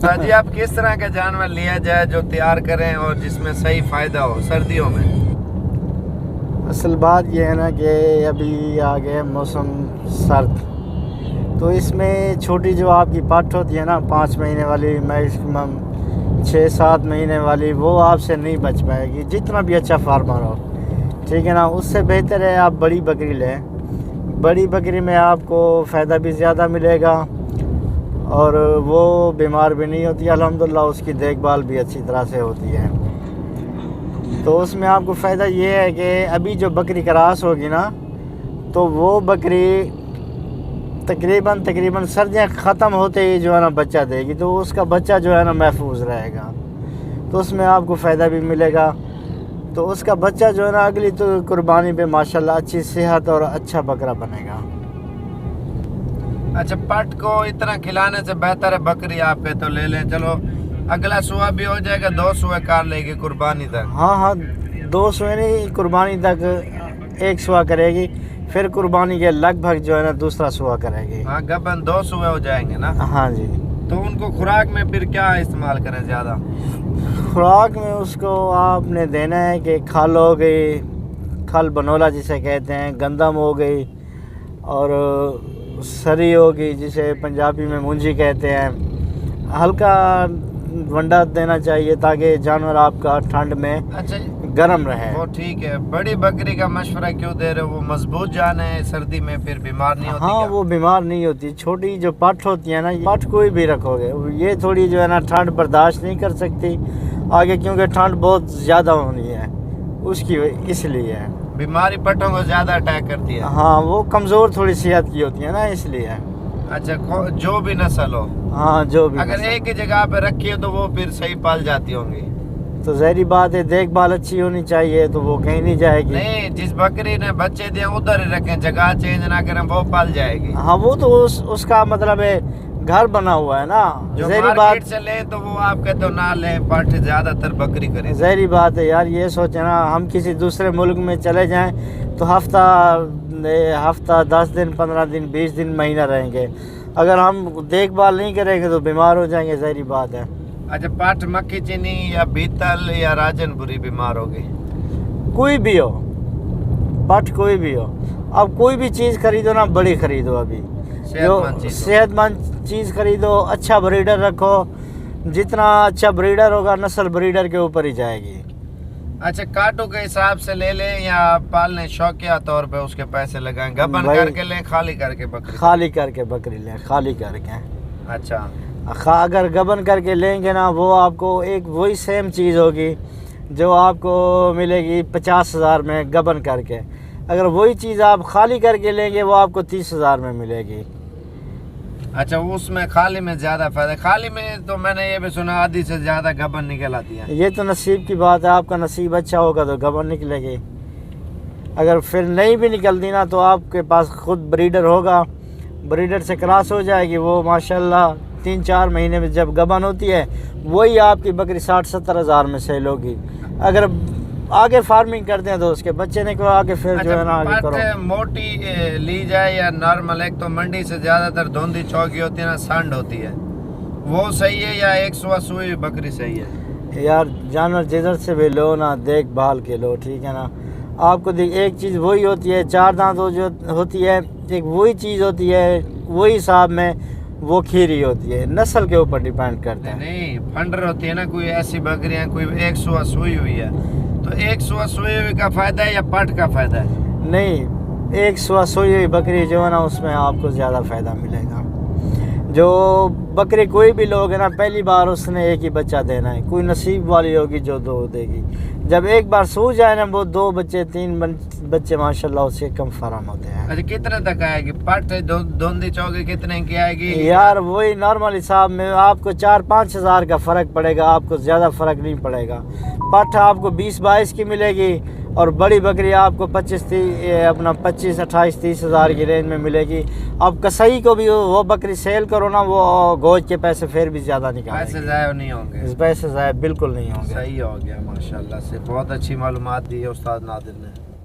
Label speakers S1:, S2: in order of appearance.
S1: استاد جی آپ کس طرح کا جانور لیا جائے جو تیار کریں اور جس میں صحیح فائدہ ہو سردیوں میں؟
S2: اصل بات یہ ہے نا کہ ابھی آ گئے موسم سرد، تو اس میں چھوٹی جو آپ کی پٹ ہوتی ہے نا 5 مہینے والی، میکسیمم 6-7 مہینے والی، وہ آپ سے نہیں بچ پائے گی جتنا بھی اچھا فارمر ہو، ٹھیک ہے نا۔ اس سے بہتر ہے آپ بڑی بکری لیں۔ بڑی بکری میں آپ کو فائدہ بھی زیادہ ملے گا اور وہ بیمار بھی نہیں ہوتی، الحمدللہ اس کی دیکھ بھال بھی اچھی طرح سے ہوتی ہے۔ تو اس میں آپ کو فائدہ یہ ہے کہ ابھی جو بکری کراس ہوگی نا، تو وہ بکری تقریباً سردیاں ختم ہوتے ہی جو ہے نا بچہ دے گی، تو اس کا بچہ جو ہے نا محفوظ رہے گا، تو اس میں آپ کو فائدہ بھی ملے گا۔ تو اس کا بچہ جو ہے نا اگلی تو قربانی پہ ماشاءاللہ اچھی صحت اور اچھا بکرا بنے گا۔
S1: اچھا، پٹ کو اتنا کھلانے سے بہتر ہے بکری آپ کے تو لے لیں، چلو اگلا سوا بھی ہو جائے گا، 2 سوے کار لے گی قربانی تک۔
S2: ہاں 2 سوے نہیں، قربانی تک 1 سوا کرے گی، پھر قربانی کے لگ بھگ جو ہے نا دوسرا سوا کرے گی۔
S1: ہاں گبن 2 سوے ہو جائیں گے نا۔
S2: ہاں جی۔
S1: تو ان کو خوراک میں پھر کیا استعمال کریں زیادہ؟
S2: خوراک میں اس کو آپ نے دینا ہے کہ کھل ہو گئی، کھل بنولا جسے کہتے ہیں، گندم ہو گئی، اور سری ہوگی جسے پنجابی میں مونجی کہتے ہیں۔ ہلکا ونڈا دینا چاہیے تاکہ جانور آپ کا ٹھنڈ میں
S1: اچھا
S2: گرم رہے۔
S1: وہ ٹھیک ہے، بڑی بکری کا مشورہ کیوں دے رہے ہو؟ وہ مضبوط جان ہے، سردی میں پھر بیمار نہیں ہوتی؟
S2: ہاں وہ بیمار نہیں ہوتی۔ چھوٹی جو پٹ ہوتی ہے نا، پٹ کوئی بھی رکھو گے، یہ تھوڑی جو ہے نا ٹھنڈ برداشت نہیں کر سکتی آگے، کیونکہ ٹھنڈ بہت زیادہ ہونی ہے اس کی، اس لیے
S1: بیماری پٹوں کو زیادہ اٹیک کرتی ہے۔
S2: ہاں وہ کمزور تھوڑی صحت کی ہوتی ہے نا، اس لیے۔
S1: اچھا، جو بھی نسل ہو،
S2: ہاں جو بھی
S1: اگر ایک ہی جگہ پہ رکھی ہے تو وہ پھر صحیح پال جاتی ہوں گی؟
S2: تو ظاہری بات ہے دیکھ بھال اچھی ہونی چاہیے، تو وہ کہیں نہیں جائے گی۔
S1: نہیں، جس بکری نے بچے دیں ادھر ہی رکھیں، جگہ چینج نہ کریں، وہ پال جائے گی۔
S2: ہاں وہ تو اس کا مطلب ہے گھر بنا ہوا ہے نا،
S1: جو
S2: ظاہری
S1: مارکیٹ
S2: بات
S1: سے لے تو وہ آپ کہتے ہو نہ لیں، پٹ زیادہ تر بکری کریں۔
S2: ظاہری بات ہے یار، یہ سوچیں نا ہم کسی دوسرے ملک میں چلے جائیں تو ہفتہ 10 دن 15 دن 20 دن مہینہ رہیں گے، اگر ہم دیکھ بھال نہیں کریں گے تو بیمار ہو جائیں گے، ظاہری بات ہے۔
S1: اچھا، پٹ مکھی چینی یا بیتل یا راجن پوری بیمار ہوگی؟
S2: کوئی بھی ہو پٹ، کوئی بھی ہو، اب کوئی بھی چیز خریدو نا بڑی خریدو، ابھی جو صحت مند چیز خریدو، اچھا بریڈر رکھو، جتنا اچھا بریڈر ہوگا نسل بریڈر کے اوپر ہی جائے گی۔
S1: اچھا، کاٹو کے حساب سے لے لیں یا پالنے شوقیہ طور پہ اس کے پیسے لگائیں؟ گبن کر کے لیں، خالی کر کے بکری؟
S2: خالی کر کے بکری لیں، خالی کر کے۔
S1: اچھا،
S2: اگر گبن کر کے لیں گے نا، وہ آپ کو ایک وہی سیم چیز ہوگی جو آپ کو ملے گی 50,000 میں گبن کر کے، اگر وہی چیز آپ خالی کر کے لیں گے وہ آپ کو 30,000 میں ملے گی۔
S1: اچھا، اس میں خالی میں زیادہ فائدہ؟ خالی میں تو میں نے یہ بھی سنا آدھی سے زیادہ گبن نکل آتی ہے۔
S2: یہ تو نصیب کی بات ہے، آپ کا نصیب اچھا ہوگا تو گبن نکلے گی، اگر پھر نہیں بھی نکلتی نا تو آپ کے پاس خود بریڈر ہوگا، بریڈر سے کراس ہو جائے گی، وہ ماشاءاللہ 3-4 مہینے میں جب گبن ہوتی ہے وہی آپ کی بکری 60-70 ہزار میں سیل ہوگی۔ اگر آگے فارمنگ کرتے ہیں تو اس کے بچے نکلو آگے، پھر جو ہے نا آگے کرو۔
S1: موٹی لی جائے یا نارمل؟ ایک تو منڈی سے زیادہ تر دھوندی چوکی ہوتی ہے نا، سانڈ ہوتی ہے، وہ صحیح ہے یا 1 سوا سوئی بکری صحیح ہے؟
S2: یار جانور جدھر سے بھی لو نا دیکھ بھال کے لو، ٹھیک ہے نا۔ آپ کو ایک چیز وہی ہوتی ہے، 4 دانت جو ہوتی ہے ایک وہی چیز ہوتی ہے، وہی حساب میں وہ کھیری ہوتی ہے، نسل کے اوپر ڈیپینڈ کرتا ہے۔
S1: نہیں فنڈر ہوتی ہے نا، کوئی ایسی بکریاں کوئی 1 سوا سوئی ہوئی ہے، تو 1 سوا سوئی ہوئی کا فائدہ ہے یا پٹ کا فائدہ ہے؟
S2: نہیں، 1 سوا سوئی ہوئی بکری جو ہے نا اس میں آپ کو زیادہ فائدہ ملے گا۔ جو بکری کوئی بھی لوگ ہے نا، پہلی بار اس نے ایک ہی بچہ دینا ہے، کوئی نصیب والی ہوگی جو 2 دے گی، جب ایک بار سو جائے نا وہ 2 بچے 3 بچے ماشاءاللہ اس سے کم فراہم ہوتے ہیں۔
S1: اچھا، کتنے تک آئے گی پٹ دھوندی چوکی؟ کتنے کی آئے گی
S2: یار؟ وہی نارمل حساب میں آپ کو 4-5 ہزار کا فرق پڑے گا، آپ کو زیادہ فرق نہیں پڑے گا۔ پٹ آپ کو 20-22 کی ملے گی اور بڑی بکری آپ کو 25-28-30 ہزار کی رینج میں ملے گی۔ اب کسائی کو بھی وہ بکری سیل کرو نا، وہ گوشت کے پیسے پھر بھی زیادہ نکالے،
S1: پیسے ضائع نہیں ہوں گے؟
S2: پیسے ضائع بالکل نہیں ہوں گے۔
S1: صحیح ہو گیا، ماشاءاللہ سے بہت اچھی معلومات دی ہے استاد نادر نے۔